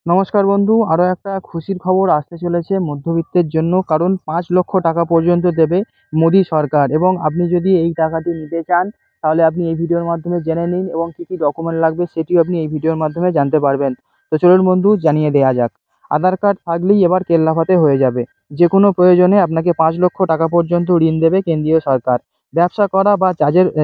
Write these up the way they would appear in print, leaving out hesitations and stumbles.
নমস্কার বন্ধু, আরও একটা খুশির খবর আসতে চলেছে মধ্যবিত্তের জন্য। কারণ 5 লক্ষ টাকা পর্যন্ত দেবে মোদী সরকার, এবং আপনি যদি এই টাকাটি নিতে চান তাহলে আপনি এই ভিডিওর মাধ্যমে জেনে নিন, এবং কী কী ডকুমেন্ট লাগবে সেটিও আপনি এই ভিডিওর মাধ্যমে জানতে পারবেন। তো চলুন বন্ধু, জানিয়ে দেওয়া যাক। আধার কার্ড থাকলেই এবার কেল্লাফাতে হয়ে যাবে। যে কোনো প্রয়োজনে আপনাকে 5 লক্ষ টাকা পর্যন্ত ঋণ দেবে কেন্দ্রীয় সরকার। ব্যবসা করা বা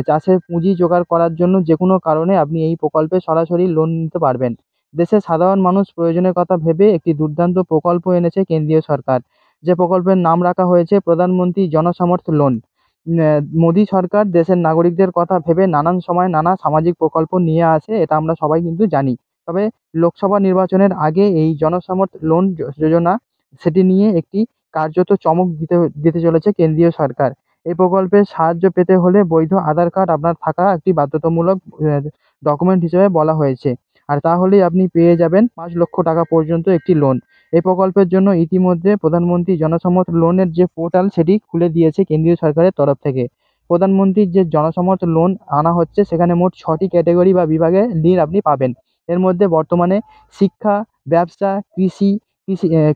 চাষের পুঁজি জোগাড় করার জন্য যে কোনো কারণে আপনি এই প্রকল্পে সরাসরি লোন নিতে পারবেন। দেশের সাধারণ মানুষ প্রয়োজনের কথা ভেবে একটি দুর্দান্ত প্রকল্প এনেছে কেন্দ্রীয় সরকার। যে প্রকল্পের নাম রাখা হয়েছে প্রধানমন্ত্রী জনসমর্থ লোন। মোদী সরকার দেশের নাগরিকদের কথা ভেবে নানান সময় নানা সামাজিক প্রকল্প নিয়ে আসে, এটা আমরা সবাই কিন্তু জানি। তবে লোকসভা নির্বাচনের আগে এই জনসমর্থ লোন যোজনা, সেটি নিয়ে একটি কার্যত চমক দিতে দিতে চলেছে কেন্দ্রীয় সরকার। এই প্রকল্পের সাহায্য পেতে হলে বৈধ আধার কার্ড আপনার থাকা একটি বাধ্যতামূলক ডকুমেন্ট হিসেবে বলা হয়েছে। আর তাহলেই আপনি পেয়ে যাবেন 5 লক্ষ টাকা পর্যন্ত একটি লোন। এই প্রকল্পের জন্য ইতিমধ্যে প্রধানমন্ত্রী জনসমর্থ লোনের যে পোর্টাল, সেটি খুলে দিয়েছে কেন্দ্রীয় সরকারের তরফ থেকে। প্রধানমন্ত্রীর যে জনসমর্থ লোন আনা হচ্ছে, সেখানে মোট 6টি ক্যাটেগরি বা বিভাগে ঋণ আপনি পাবেন। এর মধ্যে বর্তমানে শিক্ষা, ব্যবসা,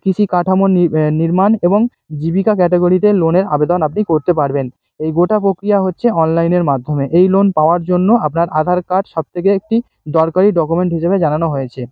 কৃষি কাঠামো নির্মাণ এবং জীবিকা ক্যাটেগরিতে লোনের আবেদন আপনি করতে পারবেন। এই গোটা প্রক্রিয়া হচ্ছে অনলাইনের মাধ্যমে। এই লোন পাওয়ার জন্য আপনার আধার কার্ড সবথেকে একটি দরকারি ডকুমেন্ট হিসেবে জানানো হয়েছে।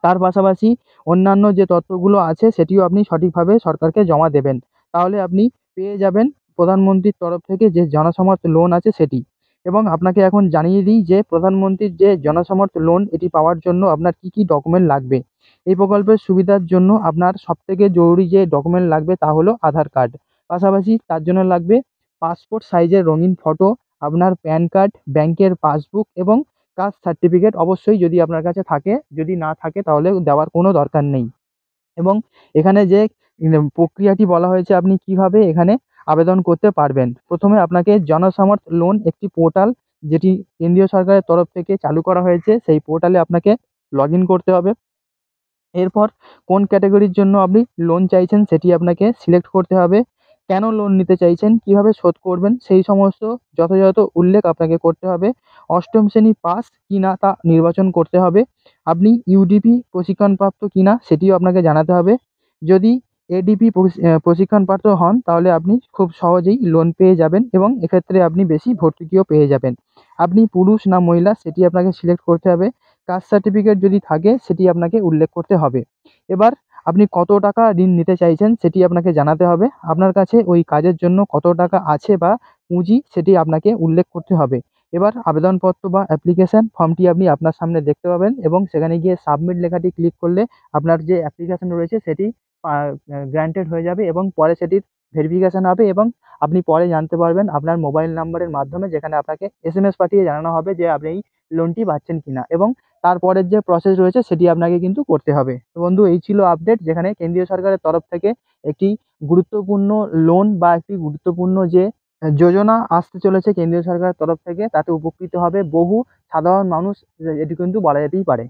তার পাশাপাশি অন্যান্য যে তথ্যগুলো আছে সেটিও আপনি সঠিকভাবে সরকারকে জমা দেবেন। তাহলে আপনি পেয়ে যাবেন প্রধানমন্ত্রীর তরফ থেকে যে জনসমর্থ লোন আছে সেটি। এবং আপনাকে এখন জানিয়ে দিই যে প্রধানমন্ত্রীর যে জনসমর্থ লোন, এটি পাওয়ার জন্য আপনার কী কী ডকুমেন্ট লাগবে। এই প্রকল্পের সুবিধার জন্য আপনার সবথেকে জরুরি যে ডকুমেন্ট লাগবে তা হলো আধার কার্ড। পাশাপাশি তার জন্য লাগবে পাসপোর্ট সাইজের রঙিন ফটো, আপনার প্যান কার্ড, ব্যাংকের পাসবুক এবং কাস্ট সার্টিফিকেট অবশ্যই যদি আপনার কাছে থাকে। যদি না থাকে তাহলে দেওয়ার কোনো দরকার নেই। এবং এখানে যে প্রক্রিয়াটি বলা হয়েছে আপনি কিভাবে এখানে আবেদন করতে পারবেন। প্রথমে আপনাকে জনসমর্থ লোন একটি পোর্টাল, যেটি কেন্দ্রীয় সরকারের তরফ থেকে চালু করা হয়েছে, সেই পোর্টালে আপনাকে লগ ইন করতে হবে। এরপর কোন ক্যাটেগরির জন্য আপনি লোন চাইছেন সেটি আপনাকে সিলেক্ট করতে হবে। কেন লোন নিতে চাইছেন, কিভাবে শোধ করবেন, সেই সমস্ত যথাযথ উল্লেখ আপনাকে করতে হবে। অষ্টম শ্রেণী পাস কিনা তা নির্বাচন করতে হবে। আপনি ইউডিপি প্রশিক্ষণপ্রাপ্ত কিনা সেটিও আপনাকে জানাতে হবে। যদি এডিপি প্রশিক্ষণপ্রাপ্ত হন তাহলে আপনি খুব সহজেই লোন পেয়ে যাবেন, এবং এক্ষেত্রে আপনি বেশি ভর্তুকিও পেয়ে যাবেন। আপনি পুরুষ না মহিলা সেটি আপনাকে সিলেক্ট করতে হবে। কাস্ট সার্টিফিকেট যদি থাকে সেটি আপনাকে উল্লেখ করতে হবে। এবার আপনি কত টাকা ঋণ নিতে চাইছেন সেটি আপনাকে জানাতে হবে। আপনার কাছে ওই কাজের জন্য কত টাকা আছে বা পুঁজি, সেটি আপনাকে উল্লেখ করতে হবে। এবার আবেদনপত্র বা অ্যাপ্লিকেশন ফর্মটি আপনি আপনার সামনে দেখতে পাবেন, এবং সেখানে গিয়ে সাবমিট লেখাটি ক্লিক করলে আপনার যে অ্যাপ্লিকেশন রয়েছে সেটি গ্র্যান্টেড হয়ে যাবে, এবং পরে সেটির ভেরিফিকেশন হবে, এবং আপনি পরে জানতে পারবেন আপনার মোবাইল নাম্বারের মাধ্যমে, যেখানে আপনাকে এসএমএস পাঠিয়ে জানানো হবে যে আপনি এই লোনটি পাচ্ছেন কিনা, এবং তারপরের যে প্রসেস রয়েছে সেটি আপনাকে কিন্তু করতে হবে। তো বন্ধু, এই ছিল আপডেট, যেখানে কেন্দ্রীয় সরকারের তরফ থেকে একটি গুরুত্বপূর্ণ লোন বা একটি গুরুত্বপূর্ণ যে যোজনা আসতে চলেছে কেন্দ্রীয় সরকারের তরফ থেকে, তাতে উপকৃত হবে বহু সাধারণ মানুষ, এটি কিন্তু বলা যেতেই পারে।